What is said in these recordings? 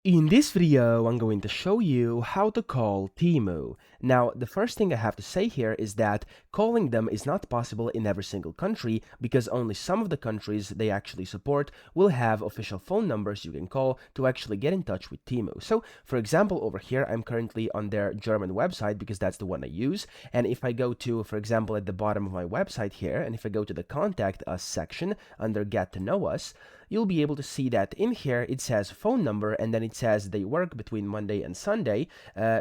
In this video, I'm going to show you how to call Temu. Now, the first thing I have to say here is that calling them is not possible in every single country because only some of the countries they actually support will have official phone numbers you can call to actually get in touch with Temu. So, for example, over here, I'm currently on their German website because that's the one I use. And if I go to, for example, at the bottom of my website here, and if I go to the Contact Us section under Get to Know Us, you'll be able to see that in here it says phone number and then it says they work between Monday and Sunday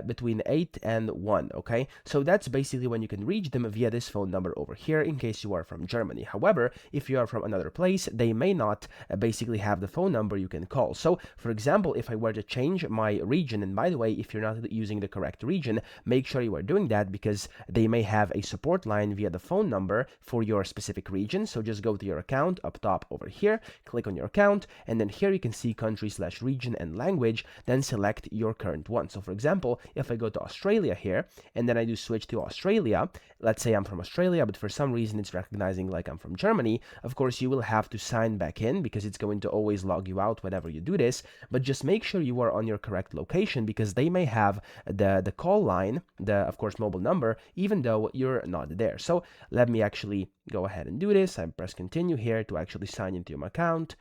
between 8 and 1. Okay, so that's basically when you can reach them via this phone number over here in case you are from Germany. However, if you are from another place, they may not basically have the phone number you can call. So for example, if I were to change my region, and by the way, if you're not using the correct region, make sure you are doing that because they may have a support line via the phone number for your specific region. So just go to your account up top over here, click on your account, and then here you can see country/region and language, then select your current one. So for example, if I go to Australia here and then I do switch to Australia, let's say I'm from Australia but for some reason it's recognizing like I'm from Germany, of course you will have to sign back in because it's going to always log you out whenever you do this. But just make sure you are on your correct location because they may have the call line, the of course mobile number, even though you're not there. So let me actually go ahead and do this. I press continue here to actually sign into my account.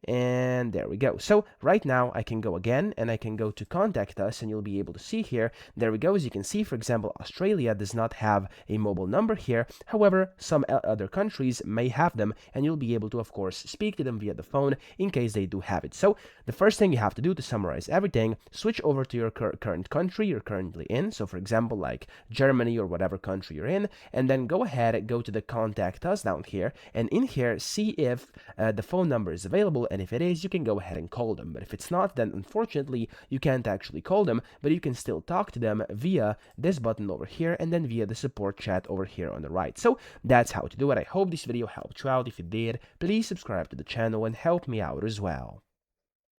And there we go. So right now I can go again and I can go to contact us and you'll be able to see here. There we go. As you can see, for example, Australia does not have a mobile number here. However, some other countries may have them and you'll be able to, of course, speak to them via the phone in case they do have it. So the first thing you have to do to summarize everything, switch over to your current country you're currently in. So for example, like Germany or whatever country you're in, and then go ahead, go to the contact us down here, and in here, see if the phone number is available. And if it is, you can go ahead and call them. But if it's not, then unfortunately you can't actually call them, but you can still talk to them via this button over here and then via the support chat over here on the right. So that's how to do it. I hope this video helped you out. If it did, please subscribe to the channel and help me out as well.